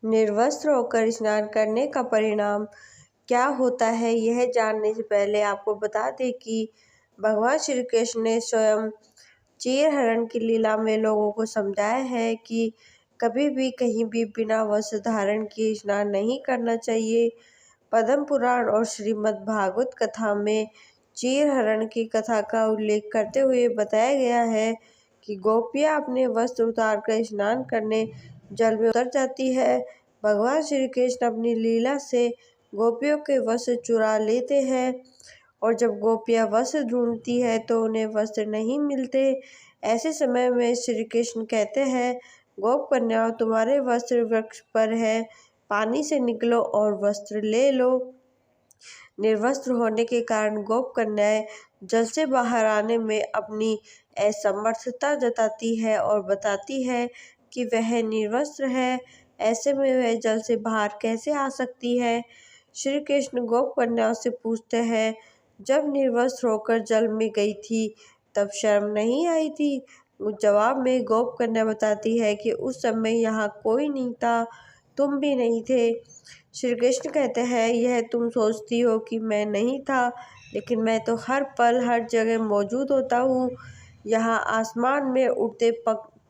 निर्वस्त्र होकर स्नान करने का परिणाम क्या होता है, यह जानने से पहले आपको बता दें कि भगवान श्री कृष्ण ने स्वयं चीर हरण की लीला में लोगों को समझाया है कि कभी भी कहीं भी बिना वस्त्र धारण किए स्नान नहीं करना चाहिए। पद्म पुराण और श्रीमद् भागवत कथा में चीर हरण की कथा का उल्लेख करते हुए बताया गया है कि गोपियां अपने वस्त्र उतारकर स्नान करने जल में उतर जाती है। भगवान श्री कृष्ण अपनी लीला से गोपियों के वस्त्र चुरा लेते हैं और जब गोपियां वस्त्र ढूंढती है तो उन्हें वस्त्र नहीं मिलते। ऐसे समय में श्री कृष्ण कहते हैं, गोप कन्याओं, तुम्हारे वस्त्र वृक्ष पर है, पानी से निकलो और वस्त्र ले लो। निर्वस्त्र होने के कारण गोप कन्याएं जल से बाहर आने में अपनी असमर्थता जताती है और बताती है कि वह निर्वस्त्र है। ऐसे में वह जल से बाहर कैसे आ सकती है। श्री कृष्ण गोप कन्याओं से पूछते हैं, जब निर्वस्त्र होकर जल में गई थी तब शर्म नहीं आई थी। जवाब में गोप कन्या बताती है कि उस समय यहाँ कोई नहीं था, तुम भी नहीं थे। श्री कृष्ण कहते हैं, यह तुम सोचती हो कि मैं नहीं था, लेकिन मैं तो हर पल हर जगह मौजूद होता हूँ। यहाँ आसमान में उड़ते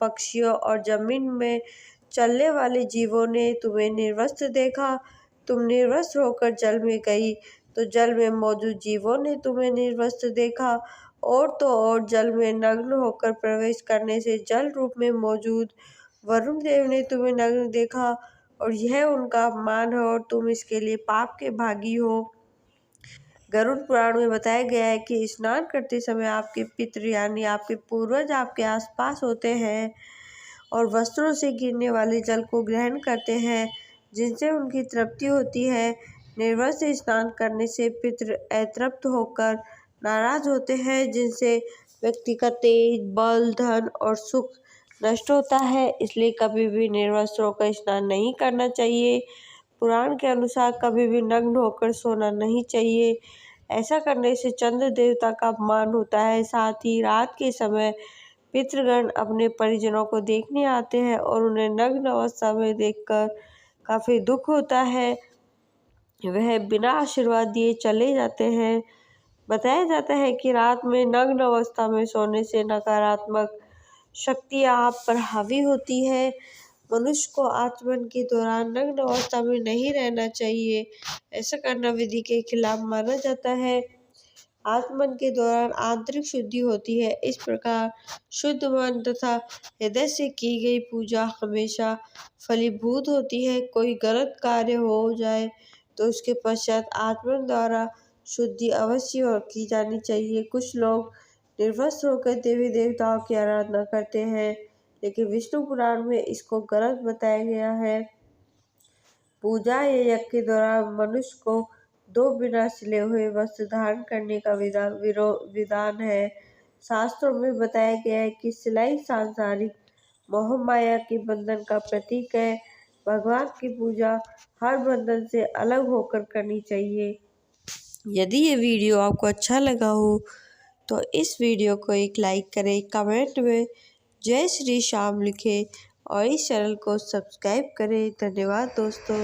पक्षियों और जमीन में चलने वाले जीवों ने तुम्हें निर्वस्त्र देखा। तुम निर्वस्त्र होकर जल में गई तो जल में मौजूद जीवों ने तुम्हें निर्वस्त्र देखा, और तो और जल में नग्न होकर प्रवेश करने से जल रूप में मौजूद वरुण देव ने तुम्हें नग्न देखा, और यह उनका अपमान है और तुम इसके लिए पाप के भागी हो। गरुड़ पुराण में बताया गया है कि स्नान करते समय आपके पितृ यानी आपके पूर्वज आपके आसपास होते हैं और वस्त्रों से गिरने वाले जल को ग्रहण करते हैं, जिनसे उनकी तृप्ति होती है। निर्वस्त्र स्नान करने से पितृ अतृप्त होकर नाराज होते हैं, जिनसे व्यक्ति का तेज, बल, धन और सुख नष्ट होता है। इसलिए कभी भी निर्वस्त्र होकर स्नान नहीं करना चाहिए। पुराण के अनुसार कभी भी नग्न होकर सोना नहीं चाहिए। ऐसा करने से चंद्र देवता का अपमान होता है। साथ ही रात के समय पितृगण अपने परिजनों को देखने आते हैं और उन्हें नग्न अवस्था में देखकर काफ़ी दुख होता है। वह बिना आशीर्वाद दिए चले जाते हैं। बताया जाता है कि रात में नग्न अवस्था में सोने से नकारात्मक शक्तियाँ आप पर हावी होती है। मनुष्य को आचमन के दौरान नग्न अवस्था में नहीं रहना चाहिए। ऐसा करना विधि के खिलाफ माना जाता है। आचमन के दौरान आंतरिक शुद्धि होती है। इस प्रकार शुद्ध मन तथा हृदय से की गई पूजा हमेशा फलीभूत होती है। कोई गलत कार्य हो जाए तो उसके पश्चात आचमन द्वारा शुद्धि अवश्य की जानी चाहिए। कुछ लोग निर्वस्त्र होकर देवी देवताओं की आराधना करते हैं, लेकिन विष्णु पुराण में इसको गलत बताया गया है। पूजा या यज्ञ के दौरान मनुष्य को 2 बिना सिले हुए वस्त्र धारण करने का विधान है। शास्त्रों में बताया गया है कि सिलाई सांसारिक मोह माया के बंधन का प्रतीक है। भगवान की पूजा हर बंधन से अलग होकर करनी चाहिए। यदि ये वीडियो आपको अच्छा लगा हो तो इस वीडियो को एक लाइक करें, कमेंट में जय श्री श्याम लिखें और इस चैनल को सब्सक्राइब करें। धन्यवाद दोस्तों।